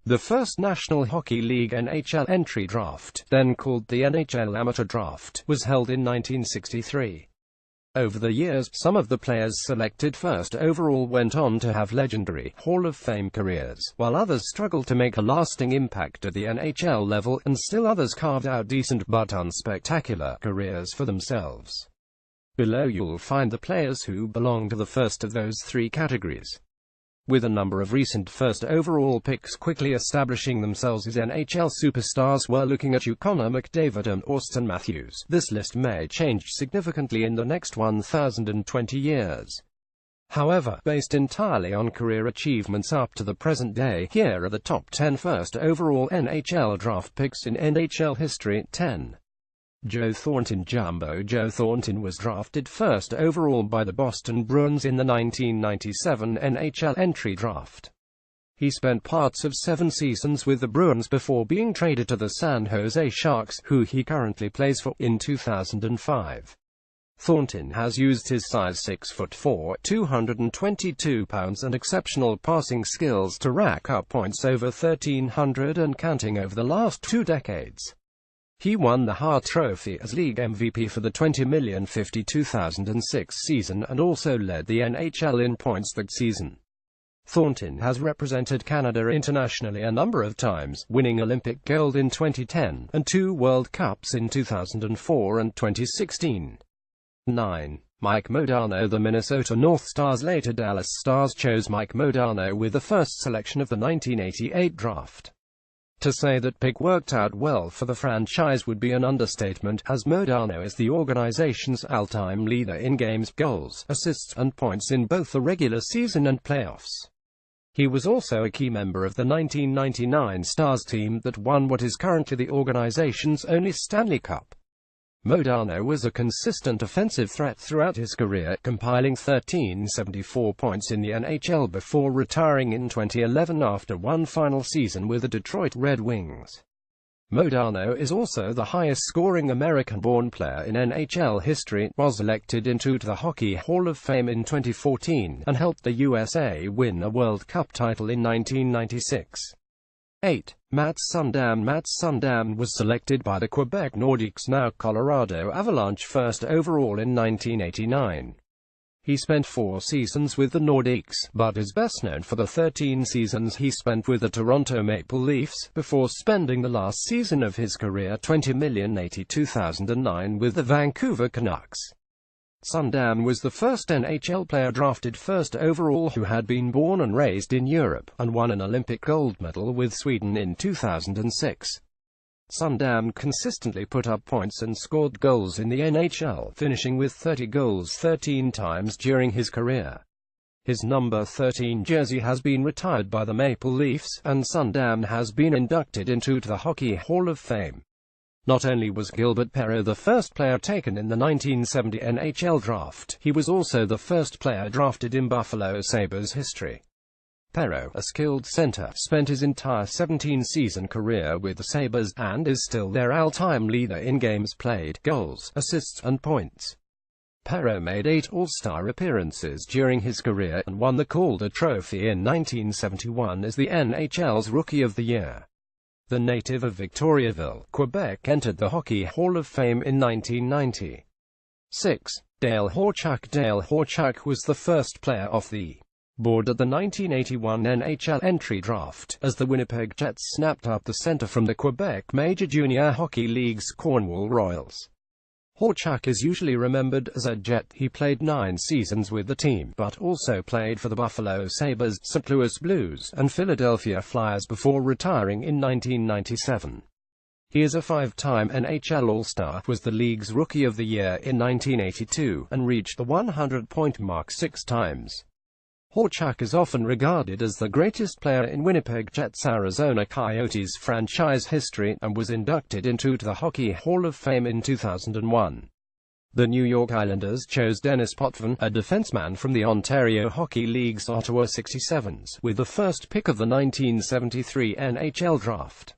The first National Hockey League NHL entry draft, then called the NHL Amateur Draft, was held in 1963. Over the years, some of the players selected first overall went on to have legendary Hall of Fame careers, while others struggled to make a lasting impact at the NHL level, and still others carved out decent but unspectacular careers for themselves. Below you'll find the players who belong to the first of those three categories, with a number of recent first overall picks quickly establishing themselves as NHL superstars. We're looking at you, Connor McDavid and Auston Matthews. This list may change significantly in the next 1,020 years. However, based entirely on career achievements up to the present day, here are the top 10 first overall NHL draft picks in NHL history. 10. Joe Thornton. Jumbo Joe Thornton was drafted first overall by the Boston Bruins in the 1997 NHL entry draft. He spent parts of 7 seasons with the Bruins before being traded to the San Jose Sharks, who he currently plays for, in 2005. Thornton has used his size 6'4", 222 pounds and exceptional passing skills to rack up points over 1,300 and counting over the last 2 decades. He won the Hart Trophy as league MVP for the 20,052,006 season and also led the NHL in points that season. Thornton has represented Canada internationally a number of times, winning Olympic gold in 2010, and 2 World Cups in 2004 and 2016. 9. Mike Modano. The Minnesota North Stars, later Dallas Stars, chose Mike Modano with the first selection of the 1988 draft. To say that pick worked out well for the franchise would be an understatement, as Modano is the organization's all-time leader in games, goals, assists, and points in both the regular season and playoffs. He was also a key member of the 1999 Stars team that won what is currently the organization's only Stanley Cup. Modano was a consistent offensive threat throughout his career, compiling 1,374 points in the NHL before retiring in 2011 after one final season with the Detroit Red Wings. Modano is also the highest-scoring American-born player in NHL history, was elected into the Hockey Hall of Fame in 2014, and helped the USA win a World Cup title in 1996. 8. Mats Sundin. Mats Sundin was selected by the Quebec Nordiques, now Colorado Avalanche, first overall in 1989. He spent 4 seasons with the Nordiques, but is best known for the 13 seasons he spent with the Toronto Maple Leafs, before spending the last season of his career, 20,082,009, with the Vancouver Canucks. Sundin was the first NHL player drafted first overall who had been born and raised in Europe, and won an Olympic gold medal with Sweden in 2006. Sundin consistently put up points and scored goals in the NHL, finishing with 30 goals 13 times during his career. His number 13 jersey has been retired by the Maple Leafs, and Sundin has been inducted into the Hockey Hall of Fame. Not only was Gilbert Perreault the first player taken in the 1970 NHL draft, he was also the first player drafted in Buffalo Sabres history. Perreault, a skilled center, spent his entire 17-season career with the Sabres, and is still their all-time leader in games played, goals, assists, and points. Perreault made 8 All-Star appearances during his career, and won the Calder Trophy in 1971 as the NHL's Rookie of the Year. The native of Victoriaville, Quebec, entered the Hockey Hall of Fame in 1990. 6. Dale Horchak. Dale Horchak was the first player off the board at the 1981 NHL entry draft, as the Winnipeg Jets snapped up the center from the Quebec Major Junior Hockey League's Cornwall Royals. Horchak is usually remembered as a Jet. He played 9 seasons with the team, but also played for the Buffalo Sabres, St. Louis Blues, and Philadelphia Flyers before retiring in 1997. He is a 5-time NHL All-Star, was the league's Rookie of the Year in 1982, and reached the 100-point mark 6 times. Horchak is often regarded as the greatest player in Winnipeg Jets' Arizona Coyotes franchise history, and was inducted into the Hockey Hall of Fame in 2001. The New York Islanders chose Denis Potvin, a defenseman from the Ontario Hockey League's Ottawa 67s, with the first pick of the 1973 NHL draft.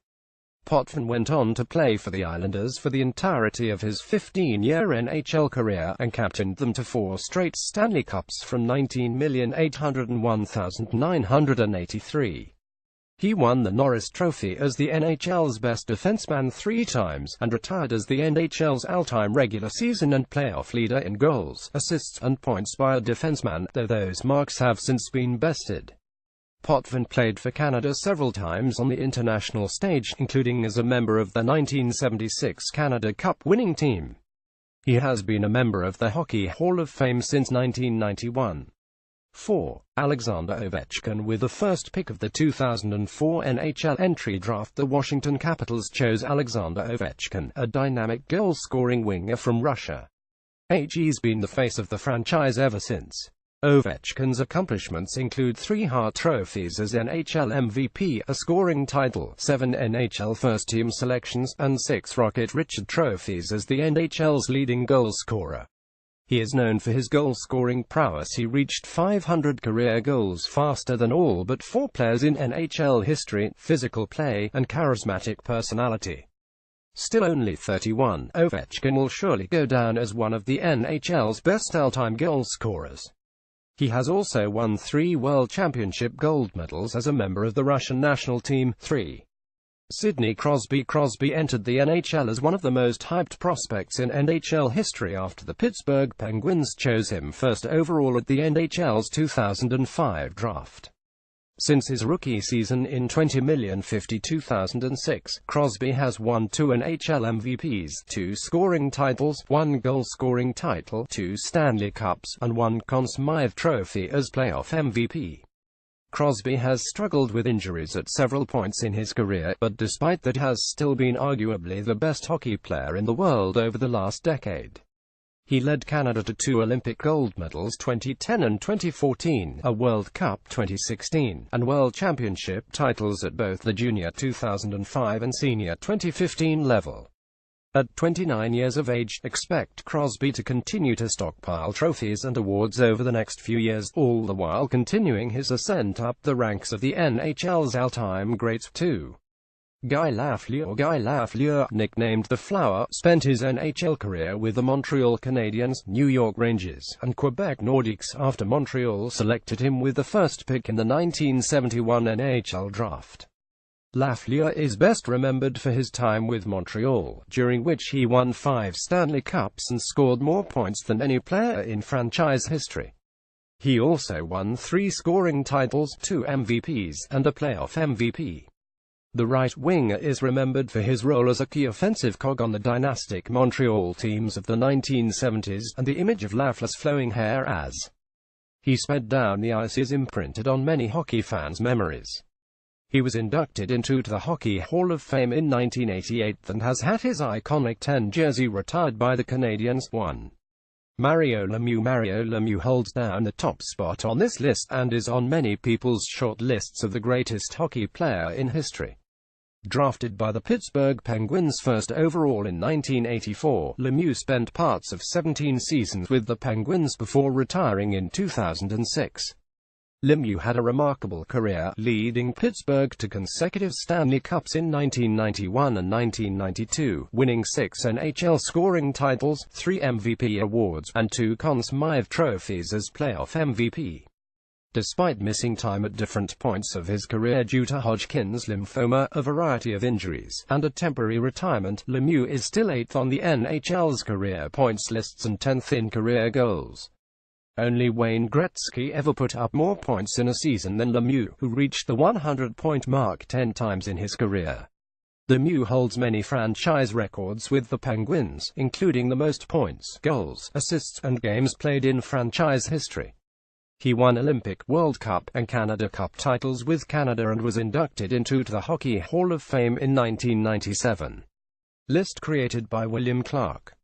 Potvin went on to play for the Islanders for the entirety of his 15-year NHL career, and captained them to 4 straight Stanley Cups from 19,801,983. He won the Norris Trophy as the NHL's best defenseman 3 times, and retired as the NHL's all-time regular season and playoff leader in goals, assists, and points by a defenseman, though those marks have since been bested. Potvin played for Canada several times on the international stage, including as a member of the 1976 Canada Cup winning team. He has been a member of the Hockey Hall of Fame since 1991. 4. Alexander Ovechkin. With the first pick of the 2004 NHL entry draft, the Washington Capitals chose Alexander Ovechkin, a dynamic goal-scoring winger from Russia. He's been the face of the franchise ever since. Ovechkin's accomplishments include 3 Hart trophies as NHL MVP, a scoring title, 7 NHL first-team selections, and 6 Rocket Richard trophies as the NHL's leading goal scorer. He is known for his goal-scoring prowess. He reached 500 career goals faster than all but 4 players in NHL history, physical play, and charismatic personality. Still only 31, Ovechkin will surely go down as one of the NHL's best all-time goal scorers. He has also won 3 World Championship gold medals as a member of the Russian national team. 3. Sidney Crosby. Crosby entered the NHL as one of the most hyped prospects in NHL history after the Pittsburgh Penguins chose him first overall at the NHL's 2005 draft. Since his rookie season in $20,050,2006, Crosby has won 2 NHL MVPs, 2 scoring titles, 1 goal-scoring title, 2 Stanley Cups, and 1 Conn Smythe Trophy as playoff MVP. Crosby has struggled with injuries at several points in his career, but despite that has still been arguably the best hockey player in the world over the last decade. He led Canada to 2 Olympic gold medals 2010 and 2014, a World Cup 2016, and World Championship titles at both the Junior 2005 and Senior 2015 level. At 29 years of age, expect Crosby to continue to stockpile trophies and awards over the next few years, all the while continuing his ascent up the ranks of the NHL's all-time greats. 2. Guy Lafleur. Guy Lafleur, nicknamed the Flower, spent his NHL career with the Montreal Canadiens, New York Rangers, and Quebec Nordiques after Montreal selected him with the first pick in the 1971 NHL draft. Lafleur is best remembered for his time with Montreal, during which he won 5 Stanley Cups and scored more points than any player in franchise history. He also won 3 scoring titles, 2 MVPs, and a playoff MVP. The right winger is remembered for his role as a key offensive cog on the dynastic Montreal teams of the 1970s, and the image of Lafleur's flowing hair as he sped down the ice is imprinted on many hockey fans' memories. He was inducted into the Hockey Hall of Fame in 1988 and has had his iconic 10 jersey retired by the Canadiens. 1. Mario Lemieux. Mario Lemieux holds down the top spot on this list and is on many people's short lists of the greatest hockey player in history. Drafted by the Pittsburgh Penguins first overall in 1984, Lemieux spent parts of 17 seasons with the Penguins before retiring in 2006. Lemieux had a remarkable career, leading Pittsburgh to consecutive Stanley Cups in 1991 and 1992, winning 6 NHL scoring titles, 3 MVP awards, and 2 Conn Smythe trophies as playoff MVP. Despite missing time at different points of his career due to Hodgkin's lymphoma, a variety of injuries, and a temporary retirement, Lemieux is still 8th on the NHL's career points lists and 10th in career goals. Only Wayne Gretzky ever put up more points in a season than Lemieux, who reached the 100-point mark 10 times in his career. Lemieux holds many franchise records with the Penguins, including the most points, goals, assists, and games played in franchise history. He won Olympic, World Cup, and Canada Cup titles with Canada and was inducted into the Hockey Hall of Fame in 1997. List created by William Clark.